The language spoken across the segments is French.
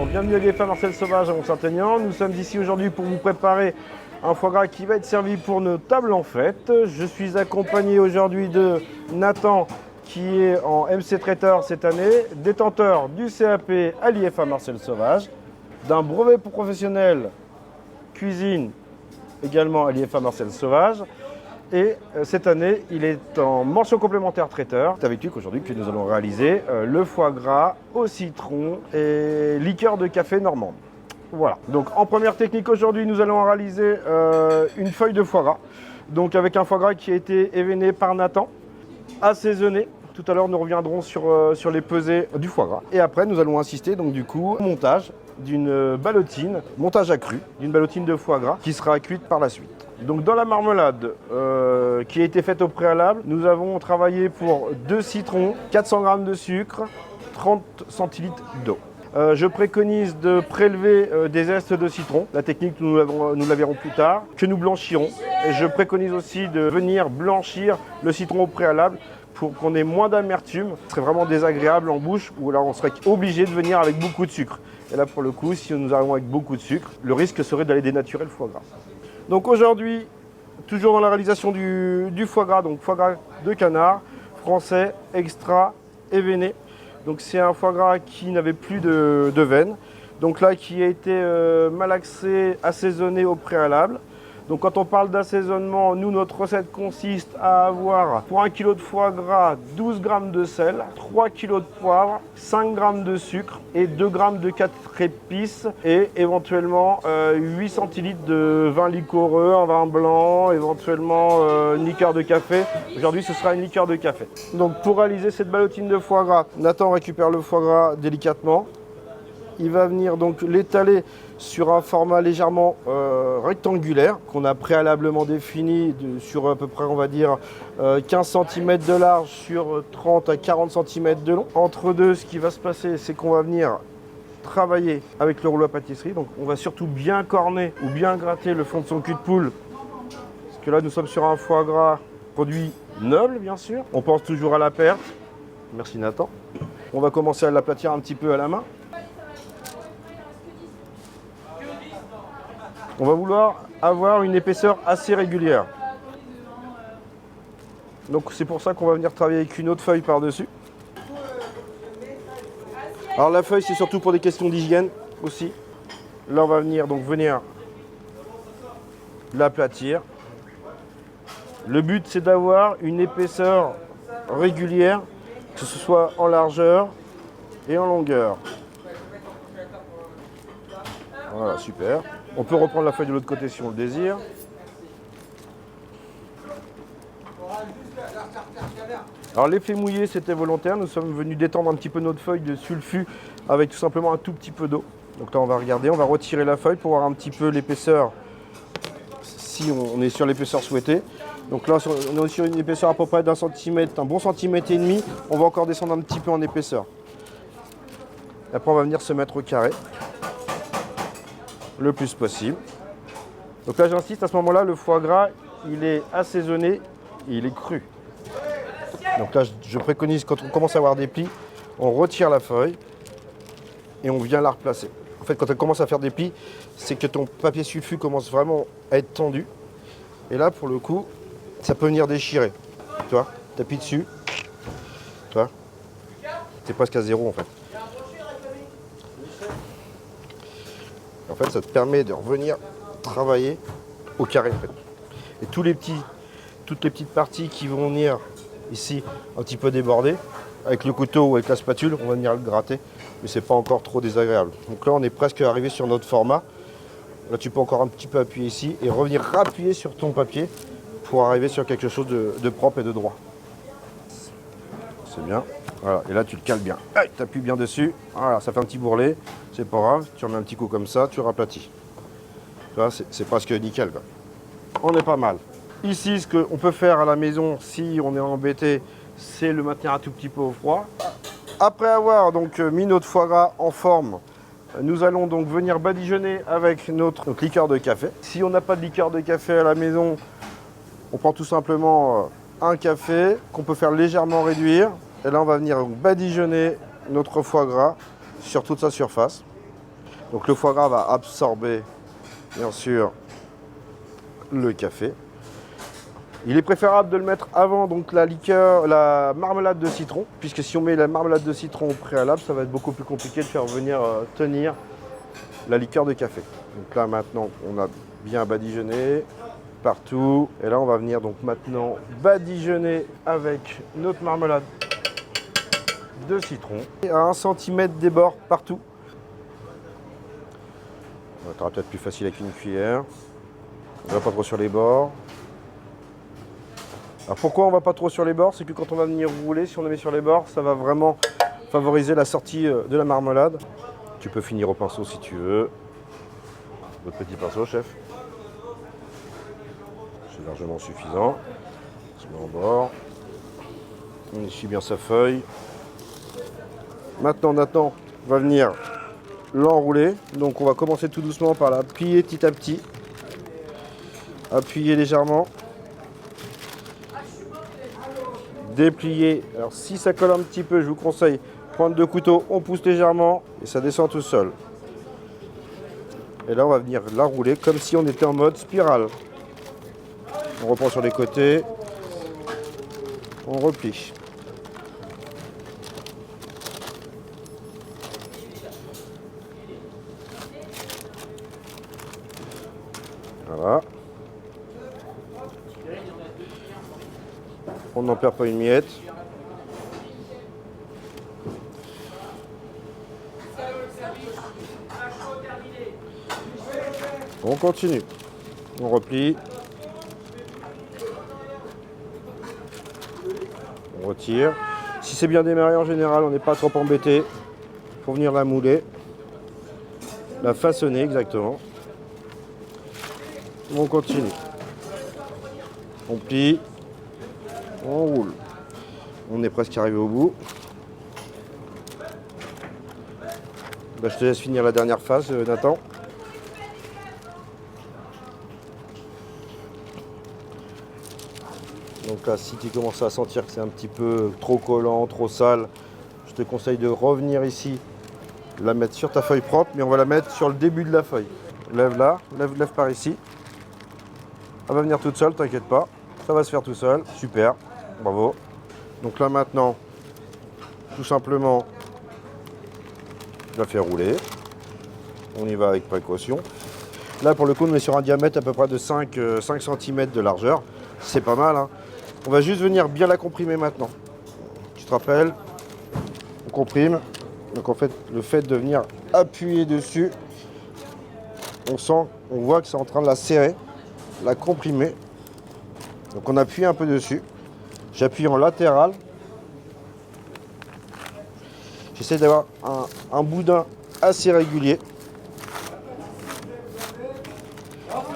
Bonjour, bienvenue à l'IFA Marcel Sauvage à Mont-Saint-Aignan. Nous sommes ici aujourd'hui pour vous préparer un foie gras qui va être servi pour nos tables en fête. Je suis accompagné aujourd'hui de Nathan qui est en MC traiteur cette année, détenteur du CAP à l'IFA Marcel Sauvage, d'un brevet pour professionnel cuisine également à l'IFA Marcel Sauvage. Et cette année, il est en mention complémentaire traiteur. C'est avec lui qu'aujourd'hui que nous allons réaliser le foie gras au citron et liqueur de café normande. Voilà. Donc en première technique aujourd'hui, nous allons réaliser une feuille de foie gras. Donc avec un foie gras qui a été événé par Nathan, assaisonné. Tout à l'heure, nous reviendrons sur les pesées du foie gras. Et après, nous allons assister donc du coup au montage d'une ballotine, montage accru, d'une ballotine de foie gras qui sera cuite par la suite. Donc dans la marmelade qui a été faite au préalable, nous avons travaillé pour 2 citrons, 400 g de sucre, 30 centilitres d'eau. Je préconise de prélever des zestes de citron, la technique nous la verrons plus tard, que nous blanchirons. Et je préconise aussi de venir blanchir le citron au préalable pour qu'on ait moins d'amertume. Ce serait vraiment désagréable en bouche ou alors on serait obligé de venir avec beaucoup de sucre. Et là pour le coup, si nous arrivons avec beaucoup de sucre, le risque serait d'aller dénaturer le foie gras. Donc aujourd'hui, toujours dans la réalisation du foie gras, donc foie gras de canard, français, extra, événé. Donc c'est un foie gras qui n'avait plus de veine, donc là qui a été malaxé, assaisonné au préalable. Donc quand on parle d'assaisonnement, nous notre recette consiste à avoir pour 1 kg de foie gras 12 g de sel, 3 kg de poivre, 5 g de sucre et 2 g de 4 épices et éventuellement 8 centilitres de vin liquoreux, un vin blanc, éventuellement une liqueur de café. Aujourd'hui ce sera une liqueur de café. Donc pour réaliser cette ballotine de foie gras, Nathan récupère le foie gras délicatement. Il va venir donc l'étaler sur un format légèrement rectangulaire qu'on a préalablement défini sur à peu près on va dire 15 cm de large sur 30 à 40 cm de long. Entre deux, ce qui va se passer, c'est qu'on va venir travailler avec le rouleau à pâtisserie. Donc on va surtout bien corner ou bien gratter le fond de son cul de poule. Parce que là nous sommes sur un foie gras produit noble bien sûr. On pense toujours à la perte. Merci Nathan. On va commencer à l'aplatir un petit peu à la main. On va vouloir avoir une épaisseur assez régulière. Donc c'est pour ça qu'on va venir travailler avec une autre feuille par-dessus. Alors la feuille c'est surtout pour des questions d'hygiène aussi. Là on va venir l'aplatir. Le but c'est d'avoir une épaisseur régulière, que ce soit en largeur et en longueur. Voilà, super. On peut reprendre la feuille de l'autre côté si on le désire. Alors l'effet mouillé c'était volontaire, nous sommes venus détendre un petit peu notre feuille de sulfure avec tout simplement un tout petit peu d'eau. Donc là on va regarder, on va retirer la feuille pour voir un petit peu l'épaisseur, si on est sur l'épaisseur souhaitée. Donc là on est sur une épaisseur à peu près d'un centimètre, un bon centimètre et demi, on va encore descendre un petit peu en épaisseur. Après on va venir se mettre au carré. Le plus possible. Donc là j'insiste, à ce moment-là, le foie gras, il est assaisonné et il est cru. Donc là je préconise quand on commence à avoir des plis, on retire la feuille et on vient la replacer. En fait quand elle commence à faire des plis, c'est que ton papier sulfure commence vraiment à être tendu. Et là pour le coup, ça peut venir déchirer. Tu vois, t'appuies dessus. Tu vois, c'est presque à zéro en fait. En fait, ça te permet de revenir travailler au carré. En fait. Et toutes les petites parties qui vont venir ici un petit peu déborder, avec le couteau ou avec la spatule, on va venir le gratter, mais c'est pas encore trop désagréable. Donc là, on est presque arrivé sur notre format. Là, tu peux encore un petit peu appuyer ici et revenir appuyer sur ton papier pour arriver sur quelque chose de propre et de droit. C'est bien. Voilà, et là tu le cales bien. Tu appuies bien dessus. Voilà, ça fait un petit bourrelet. C'est pas grave. Tu remets un petit coup comme ça, tu raplatis. Tu vois, c'est presque nickel, quoi. On est pas mal. Ici, ce qu'on peut faire à la maison, si on est embêté, c'est le maintenir un tout petit peu au froid. Après avoir donc mis notre foie gras en forme, nous allons donc venir badigeonner avec notre liqueur de café. Si on n'a pas de liqueur de café à la maison, on prend tout simplement un café qu'on peut faire légèrement réduire. Et là, on va venir badigeonner notre foie gras sur toute sa surface. Donc le foie gras va absorber, bien sûr, le café. Il est préférable de le mettre avant donc la marmelade de citron, puisque si on met la marmelade de citron au préalable, ça va être beaucoup plus compliqué de faire venir tenir la liqueur de café. Donc là maintenant, on a bien badigeonné partout. Et là, on va venir donc maintenant badigeonner avec notre marmelade de citron. Et à 1 cm des bords partout. Ça sera peut-être plus facile avec une cuillère. On ne va pas trop sur les bords. Alors pourquoi on ne va pas trop sur les bords? C'est que quand on va venir rouler, si on le met sur les bords, ça va vraiment favoriser la sortie de la marmelade. Tu peux finir au pinceau si tu veux. Votre petit pinceau, chef. C'est largement suffisant. On se met en bord. On essuie bien sa feuille. Maintenant, Nathan va venir l'enrouler. Donc on va commencer tout doucement par la plier petit à petit. Appuyer légèrement. Déplier. Alors si ça colle un petit peu, je vous conseille prendre 2 couteaux, on pousse légèrement et ça descend tout seul. Et là on va venir la rouler comme si on était en mode spirale. On reprend sur les côtés, on replie. Voilà. On n'en perd pas une miette. On continue. On replie. On retire. Si c'est bien démarré, en général, on n'est pas trop embêté. Il faut venir la mouler. La façonner exactement. On continue. On plie. On roule. On est presque arrivé au bout. Là, je te laisse finir la dernière phase, Nathan. Donc là, si tu commences à sentir que c'est un petit peu trop collant, trop sale, je te conseille de revenir ici, la mettre sur ta feuille propre, mais on va la mettre sur le début de la feuille. Lève là, lève par ici. Elle va venir toute seule, t'inquiète pas. Ça va se faire tout seul. Super, bravo. Donc là maintenant, tout simplement, je la fais rouler. On y va avec précaution. Là pour le coup, on est sur un diamètre à peu près de 5 cm de largeur. C'est pas mal, hein. On va juste venir bien la comprimer maintenant. Tu te rappelles, on comprime. Donc en fait, le fait de venir appuyer dessus, on voit que c'est en train de la serrer, la comprimer. Donc on appuie un peu dessus. J'appuie en latéral. J'essaie d'avoir un boudin assez régulier.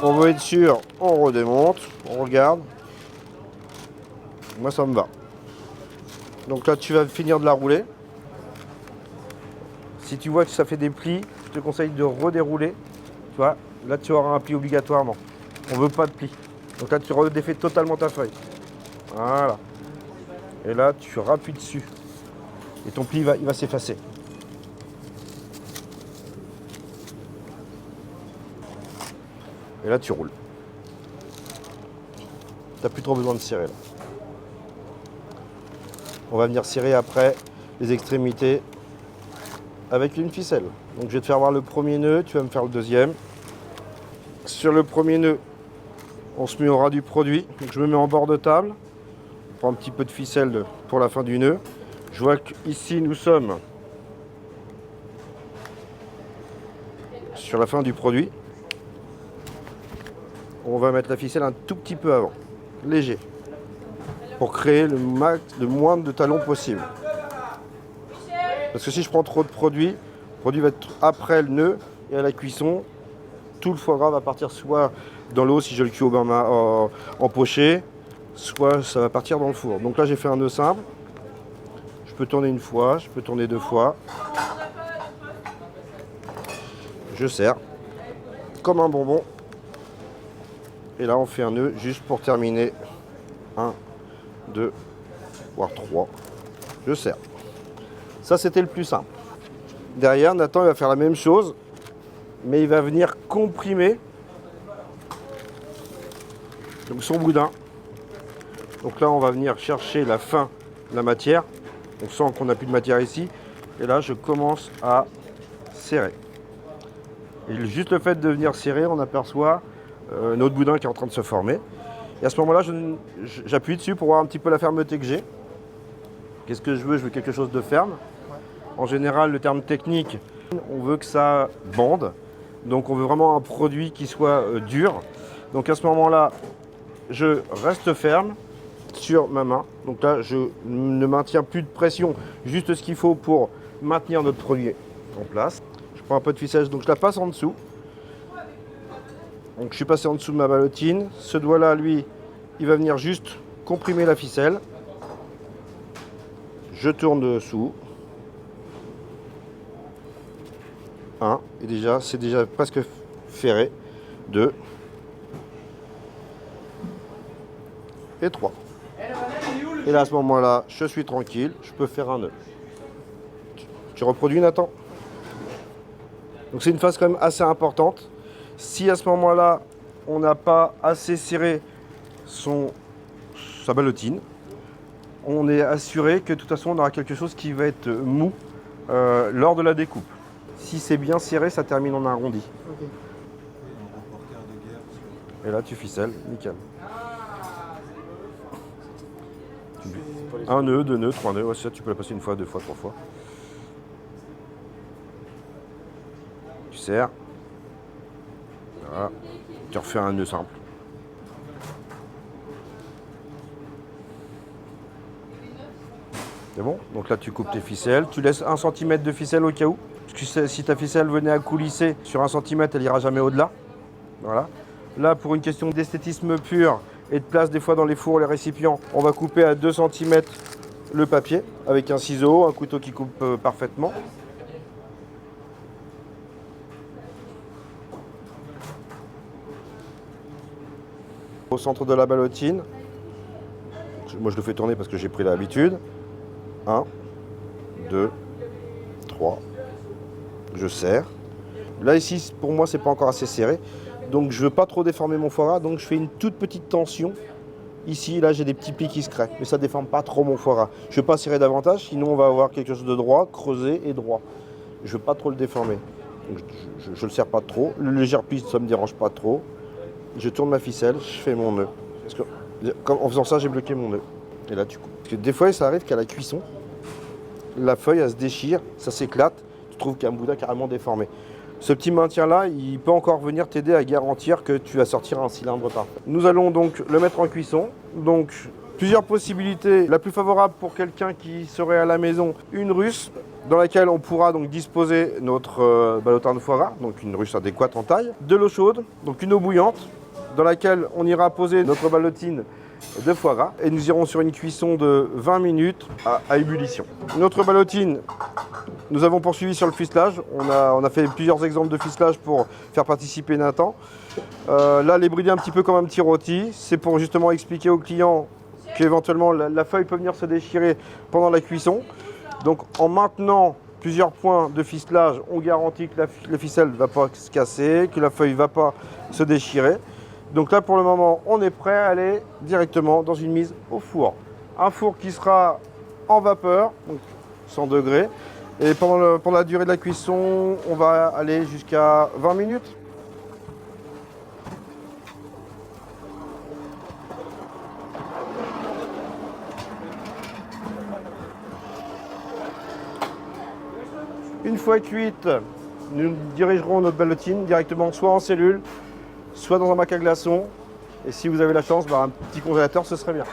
On veut être sûr, on redémonte, on regarde. Moi ça me va. Donc là tu vas finir de la rouler. Si tu vois que ça fait des plis, je te conseille de redérouler. Tu vois, là tu auras un pli obligatoirement. On veut pas de pli. Donc là tu redéfais totalement ta feuille. Voilà. Et là tu rappuies dessus. Et ton pli il va s'effacer. Et là tu roules. Tu n'as plus trop besoin de serrer là. On va venir serrer après les extrémités avec une ficelle. Donc je vais te faire voir le premier nœud, tu vas me faire le deuxième. Sur le premier nœud, on se met au ras du produit. Donc je me mets en bord de table. Je prends un petit peu de ficelle pour la fin du nœud. Je vois qu'ici nous sommes sur la fin du produit. On va mettre la ficelle un tout petit peu avant, léger, pour créer le moins de talons possible. Parce que si je prends trop de produit, le produit va être après le nœud et à la cuisson, tout le foie gras va partir soit dans l'eau si je le cuis au bain empoché, soit ça va partir dans le four. Donc là j'ai fait un nœud simple. Je peux tourner une fois, je peux tourner 2 fois. Je serre comme un bonbon. Et là on fait un nœud juste pour terminer. 1, 2, voire 3. Je serre. Ça c'était le plus simple. Derrière, Nathan il va faire la même chose. mais il va venir comprimer donc son boudin. Donc là, on va venir chercher la fin de la matière. On sent qu'on n'a plus de matière ici. Et là, je commence à serrer. Et juste le fait de venir serrer, on aperçoit notre boudin qui est en train de se former. Et à ce moment-là, j'appuie dessus pour voir un petit peu la fermeté que j'ai. Qu'est-ce que je veux? Je veux quelque chose de ferme. En général, le terme technique, on veut que ça bande. Donc on veut vraiment un produit qui soit dur. Donc à ce moment-là, je reste ferme sur ma main. Donc là, je ne maintiens plus de pression, juste ce qu'il faut pour maintenir notre produit en place. Je prends un peu de ficelle, donc je la passe en dessous. Donc je suis passé en dessous de ma ballotine. Ce doigt-là, lui, il va venir juste comprimer la ficelle. Je tourne dessous. 1, et déjà, c'est déjà presque ferré. 2 et 3. Et là, à ce moment-là, je suis tranquille, je peux faire un nœud. Tu reproduis, Nathan? Donc c'est une phase quand même assez importante. Si à ce moment-là, on n'a pas assez serré sa ballotine, on est assuré que de toute façon, on aura quelque chose qui va être mou lors de la découpe. Si c'est bien serré, ça termine en arrondi. Okay. Et là, tu ficelles, nickel. Un nœud, 2 nœuds, 3 nœuds, ouais, ça, tu peux la passer 1 fois, 2 fois, 3 fois. Tu serres. Voilà. Tu refais un nœud simple. C'est bon? Donc là, tu coupes tes ficelles. Tu laisses 1 cm de ficelle au cas où. Parce que si ta ficelle venait à coulisser sur 1 cm, elle ira jamais au-delà. Voilà. Là, pour une question d'esthétisme pur et de place des fois dans les fours, les récipients, on va couper à 2 cm le papier avec un ciseau, un couteau qui coupe parfaitement. Au centre de la ballotine, moi je le fais tourner parce que j'ai pris l'habitude. 1, 2, 3. Je serre. Là ici, pour moi, c'est pas encore assez serré. Donc je veux pas trop déformer mon foie gras. Donc je fais une toute petite tension. Ici, là, j'ai des petits plis qui se créent. Mais ça déforme pas trop mon foie gras. Je veux pas serrer davantage, sinon on va avoir quelque chose de droit, creusé et droit. Je veux pas trop le déformer. Donc, je le serre pas trop. Le léger pli, ça me dérange pas trop. Je tourne ma ficelle, je fais mon nœud. Parce que, en faisant ça, j'ai bloqué mon nœud. Et là, tu coupes. Parce que des fois, ça arrive qu'à la cuisson, la feuille, elle se déchire, ça s'éclate. Tu trouves qu'il y a un boudin carrément déformé. Ce petit maintien-là, il peut encore venir t'aider à garantir que tu vas sortir un cylindre parfait. Nous allons donc le mettre en cuisson. Donc, plusieurs possibilités. La plus favorable pour quelqu'un qui serait à la maison, une russe dans laquelle on pourra donc disposer notre ballotin de foie gras, donc une russe adéquate en taille. De l'eau chaude, donc une eau bouillante, dans laquelle on ira poser notre ballotine de foie gras et nous irons sur une cuisson de 20 minutes à ébullition. Notre ballotine, nous avons poursuivi sur le ficelage. On a fait plusieurs exemples de ficelage pour faire participer Nathan. Là, les brider un petit peu comme un petit rôti, c'est pour justement expliquer au client qu'éventuellement la feuille peut venir se déchirer pendant la cuisson. Donc en maintenant plusieurs points de ficelage, on garantit que la ficelle ne va pas se casser, que la feuille ne va pas se déchirer. Donc là, pour le moment, on est prêt à aller directement dans une mise au four. Un four qui sera en vapeur, donc 100 degrés. Et pendant la durée de la cuisson, on va aller jusqu'à 20 minutes. Une fois cuite, nous dirigerons notre ballotine directement soit en cellule, soit dans un bac à glaçons. Et si vous avez la chance, un petit congélateur, ce serait bien.